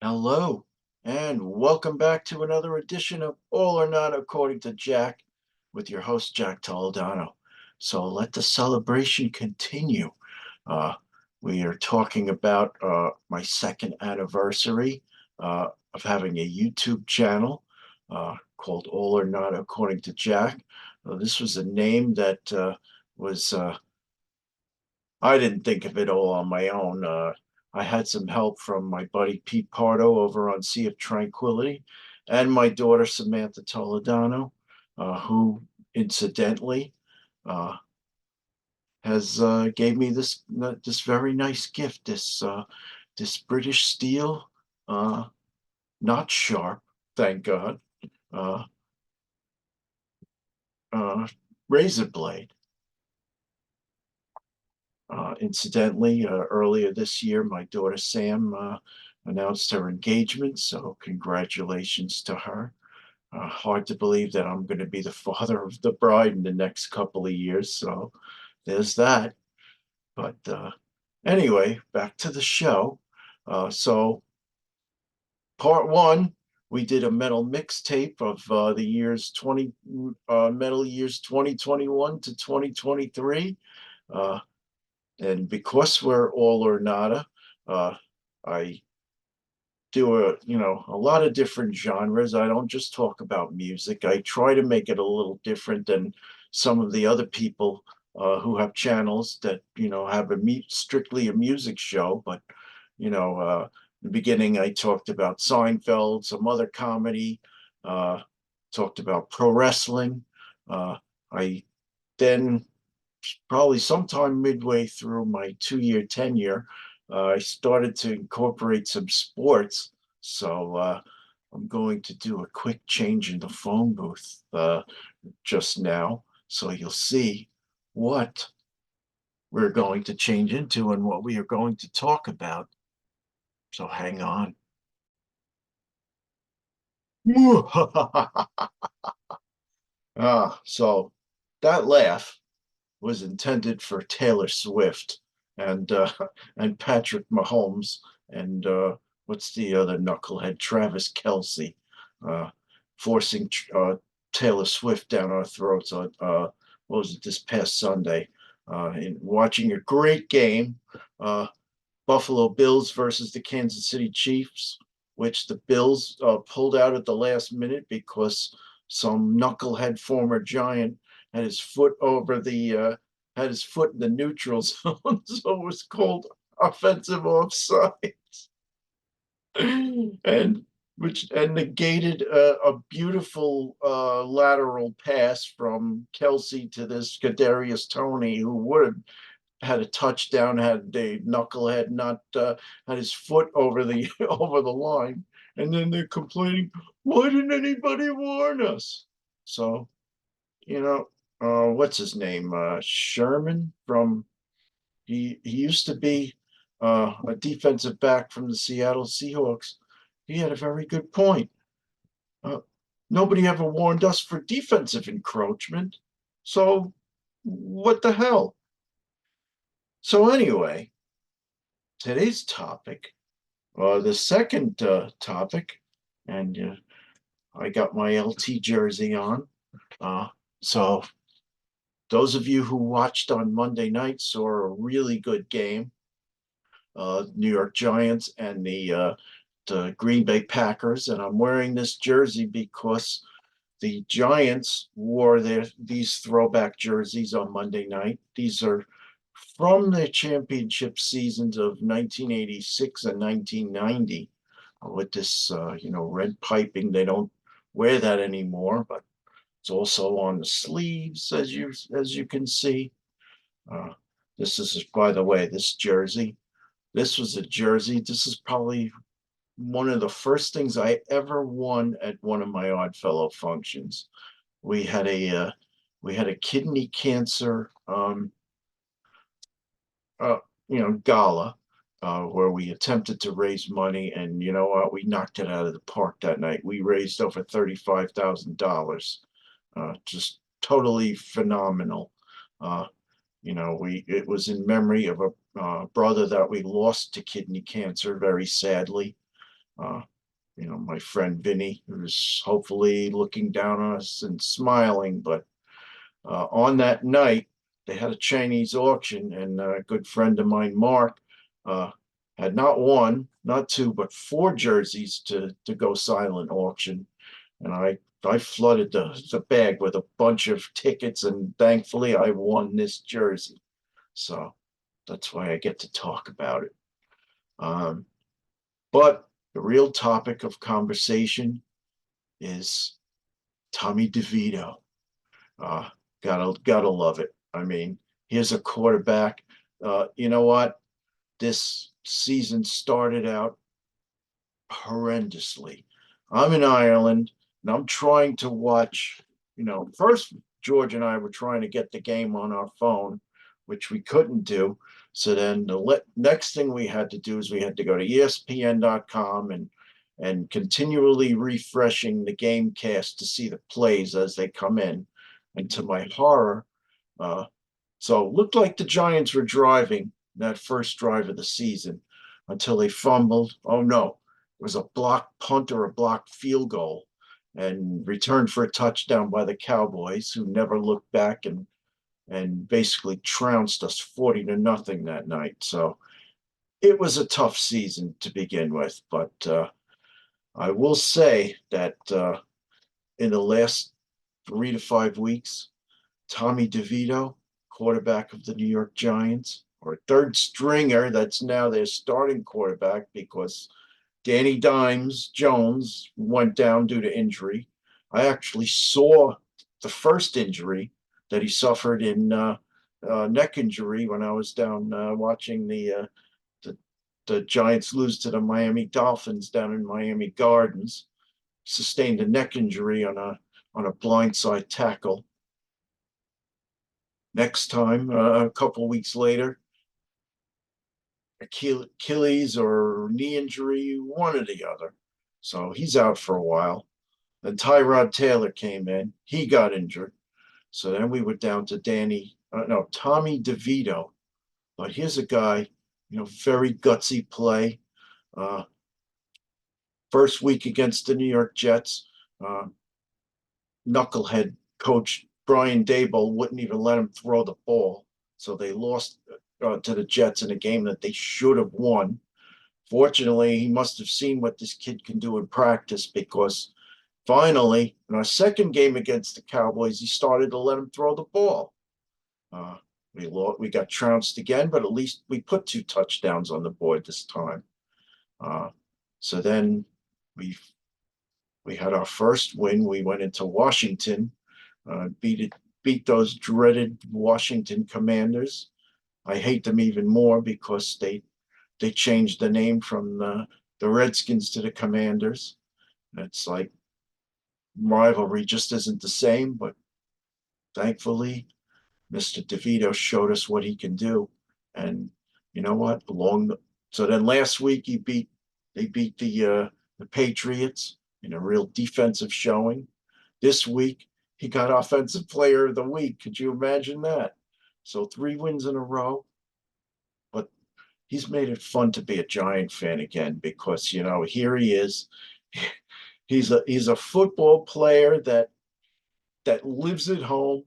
Hello, and welcome back to another edition of All or Not According to Jack with your host, Jack Toledano. So let the celebration continue. Uh, we are talking about my second anniversary of having a YouTube channel called All or Not According to Jack. This was a name that was I didn't think of it all on my own. I had some help from my buddy Pete Pardo over on Sea of Tranquility and my daughter Samantha Toledano, who incidentally uh, has gave me this very nice gift, this British steel, uh, not sharp, thank God, uh, uh, razor blade. Incidentally, earlier this year, my daughter Sam announced her engagement, so congratulations to her. Hard to believe that I'm going to be the father of the bride in the next couple of years, so there's that. But anyway, back to the show. So, part one, we did a metal mixtape of the years 2021 to 2023. Uh, And because we're all or nada, I do a lot of different genres. I don't just talk about music. I try to make it a little different than some of the other people who have channels that, have strictly a music show. But, in the beginning, I talked about Seinfeld, some other comedy, uh, talked about pro wrestling. I then probably sometime midway through my 2 year tenure, I started to incorporate some sports. So I'm going to do a quick change in the phone booth just now. So you'll see what we're going to change into and what we are going to talk about. So hang on. So that laugh was intended for Taylor Swift and and Patrick Mahomes and what's the other knucklehead, Travis Kelce, uh, forcing Taylor Swift down our throats on what was it, this past Sunday, in watching a great game, uh, Buffalo Bills versus the Kansas City Chiefs, which the Bills pulled out at the last minute because some knucklehead former Giant had his foot over the had his foot in the neutral zone, so it was called offensive offside, and which and negated a beautiful lateral pass from Kelce to this Kadarius Toney, who would have had a touchdown had the knucklehead not had his foot over the over the line, and then they're complaining, why didn't anybody warn us? So you know, what's his name? Sherman from he used to be a defensive back from the Seattle Seahawks. He had a very good point. Uh, Nobody ever warned us for defensive encroachment, so what the hell? So anyway, today's topic, the second topic, and I got my LT jersey on. Uh, so those of you who watched on Monday night saw a really good game, New York Giants and the Green Bay Packers, and I'm wearing this jersey because the Giants wore these throwback jerseys on Monday night. These are from the championship seasons of 1986 and 1990 with this, red piping. They don't wear that anymore, but it's also on the sleeves, as you can see. Uh, this is, by the way, this jersey. This was a jersey. This is probably one of the first things I ever won at one of my Oddfellow functions. We had a kidney cancer uh, gala where we attempted to raise money, and you know what? We knocked it out of the park that night. We raised over $35,000. Just totally phenomenal. Uh, we it was in memory of a brother that we lost to kidney cancer very sadly. Uh, my friend Vinny, who's hopefully looking down on us and smiling. But on that night, they had a Chinese auction, and a good friend of mine, Mark, uh, had not one, not two, but four jerseys to go silent auction. And I flooded the bag with a bunch of tickets, and thankfully I won this jersey. So that's why I get to talk about it. Um, but the real topic of conversation is Tommy DeVito. Uh, gotta love it. I mean, here's a quarterback. You know what? This season started out horrendously. I'm in Ireland and I'm trying to watch. First George and I were trying to get the game on our phone, which we couldn't do. So then the next thing we had to do is we had to go to ESPN.com and continually refreshing the game cast to see the plays as they come in. And to my horror, uh, so it looked like the Giants were driving that first drive of the season until they fumbled. Oh no, it was a blocked punt or a blocked field goal and returned for a touchdown by the Cowboys, who never looked back and basically trounced us 40-0 that night. So it was a tough season to begin with, but I will say that in the last 3 to 5 weeks, Tommy DeVito, quarterback of the New York Giants, or third stringer that's now their starting quarterback because Danny Dimes Jones went down due to injury. I actually saw the first injury that he suffered in neck injury when I was down watching the the Giants lose to the Miami Dolphins down in Miami Gardens. Sustained a neck injury on a blindside tackle. Next time, a couple weeks later, Achilles or knee injury, one or the other. So he's out for a while. Then Tyrod Taylor came in. He got injured. So then we were down to Tommy DeVito. But here's a guy, very gutsy play. Uh, First week against the New York Jets, uh, knucklehead coach Brian Daboll wouldn't even let him throw the ball. So they lost to the Jets in a game that they should have won. Fortunately, he must have seen what this kid can do in practice because finally, in our second game against the Cowboys, he started to let him throw the ball. Uh, we got trounced again, but at least we put 2 touchdowns on the board this time. So then we we had our first win. We went into Washington, beat those dreaded Washington Commanders. I hate them even more because they changed the name from the Redskins to the Commanders. It's like rivalry just isn't the same, but thankfully, Mr. DeVito showed us what he can do. And you know what? So then last week they beat the Patriots in a real defensive showing. This week he got Offensive Player of the Week. Could you imagine that? So 3 wins in a row. But he's made it fun to be a Giant fan again because here he is. He's a football player that lives at home,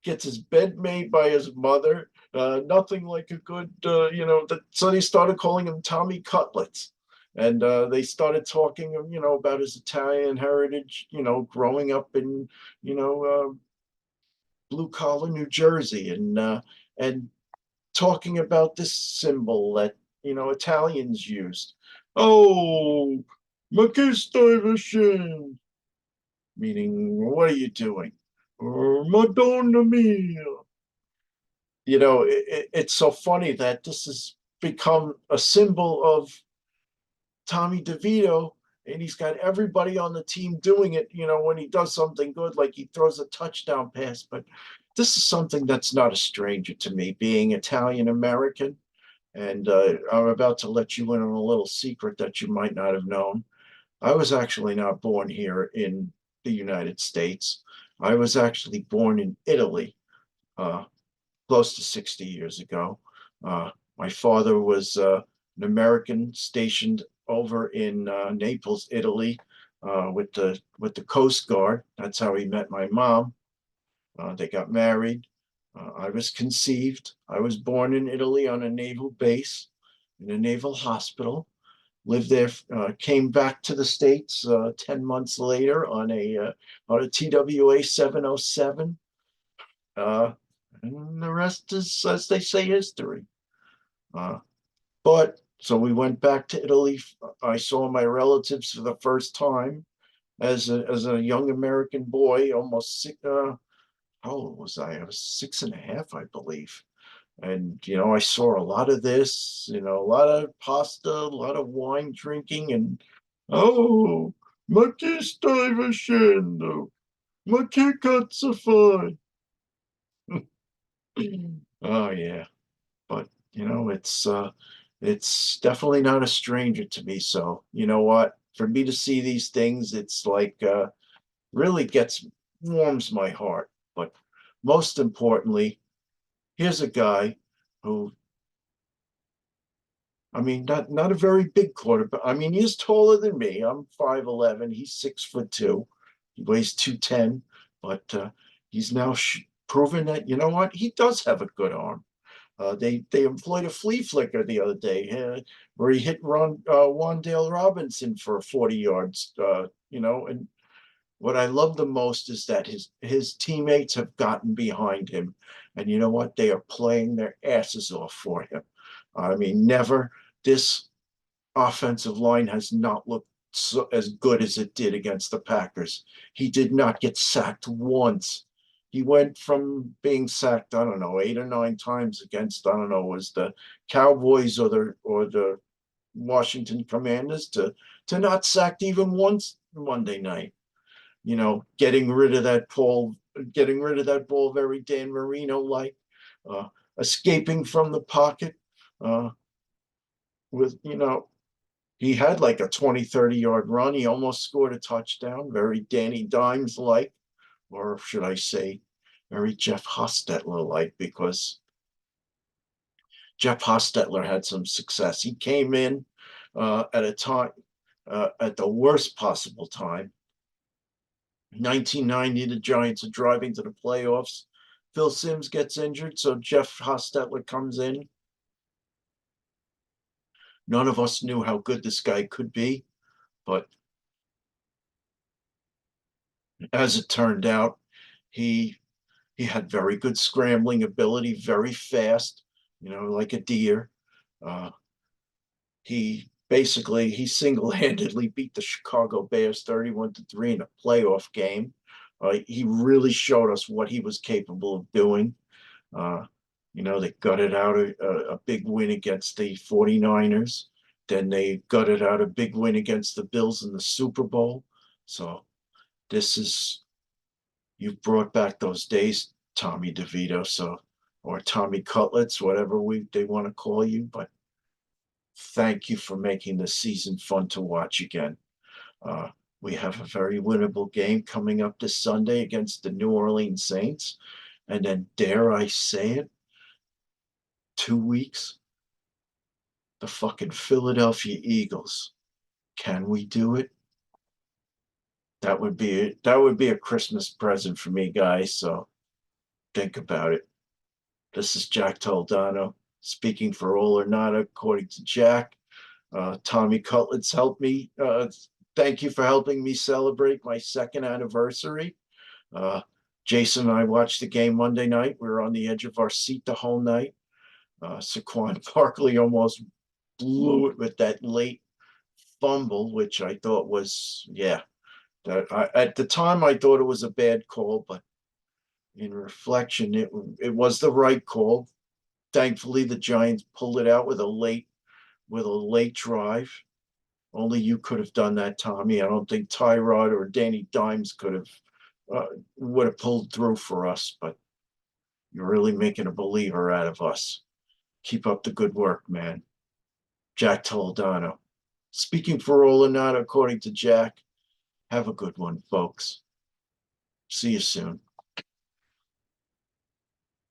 gets his bed made by his mother. Nothing like a good, so they started calling him Tommy Cutlets. And they started talking, about his Italian heritage, growing up in, blue collar New Jersey, and talking about this symbol that, Italians used. Oh, ma che stai facendo? Meaning, what are you doing? Madonna mia. It's so funny that this has become a symbol of Tommy DeVito, and he's got everybody on the team doing it, when he does something good, like he throws a touchdown pass. But this is something that's not a stranger to me, being Italian American. And I'm about to let you in on a little secret that you might not have known. I was actually not born here in the United States. I was actually born in Italy, uh, close to 60 years ago. My father was an American stationed over in Naples, Italy, with the Coast Guard. That's how he met my mom. They got married. I was conceived. I was born in Italy on a naval base, in a naval hospital. Lived there. Came back to the States 10 months later on a TWA 707. And the rest is, as they say, history. Uh, but so we went back to Italy. I saw my relatives for the first time as a young American boy, almost how old was I? I was 6.5, I believe. And I saw a lot of this, a lot of pasta, a lot of wine drinking, and oh, ma che stai facendo? Ma che cazzo fai? Oh yeah, but it's definitely not a stranger to me. So you know what? For me to see these things, it's like really warms my heart. But most importantly, here's a guy who, I mean, not a very big quarterback. I mean, he's taller than me. I'm 5'11". He's 6'2". He weighs 210, but he's now proven that, you know what, he does have a good arm. They employed a flea flicker the other day where he hit Wan'Dale Robinson for 40 yards. And what I love the most is that his teammates have gotten behind him, and you know what? They are playing their asses off for him. I mean, never this offensive line has not looked as good as it did against the Packers. He did not get sacked once. He went from being sacked, I don't know, 8 or 9 times against, I don't know, was the Cowboys or the Washington Commanders to not sacked even once Monday night. Getting rid of that ball very Dan Marino like, uh, escaping from the pocket, uh, with he had like a 20-30 yard run. He almost scored a touchdown, very Danny Dimes like, or should I say very Jeff Hostetler like, because Jeff Hostetler had some success. He came in at a time, at the worst possible time. 1990, the Giants are driving to the playoffs. Phil Simms gets injured, so Jeff Hostetler comes in. None of us knew how good this guy could be, but as it turned out, he he had very good scrambling ability, very fast, like a deer. Uh, he single-handedly beat the Chicago Bears 31-3 in a playoff game. He really showed us what he was capable of doing. Uh, they gutted out a big win against the 49ers. Then they gutted out a big win against the Bills in the Super Bowl. So this is, you've brought back those days, Tommy DeVito. So, or Tommy Cutlets, whatever they want to call you. But thank you for making the season fun to watch again. Uh, we have a very winnable game coming up this Sunday against the New Orleans Saints. And then, dare I say it, 2 weeks, the fucking Philadelphia Eagles. Can we do it? That would be a Christmas present for me, guys. So think about it. This is Jack Toledano speaking for All or Not, according to Jack. Tommy Cutlets helped me. Thank you for helping me celebrate my second anniversary. Jason and I watched the game Monday night. We were on the edge of our seat the whole night. Saquon Barkley almost blew it with that late fumble, which I thought was, yeah. At the time, I thought it was a bad call, but in reflection, it was the right call. Thankfully, the Giants pulled it out with a late drive. Only you could have done that, Tommy. I don't think Tyrod or Danny Dimes would have pulled through for us. But you're really making a believer out of us. Keep up the good work, man. Jack Toledano. Speaking for All or Not, according to Jack. Have a good one, folks. See you soon.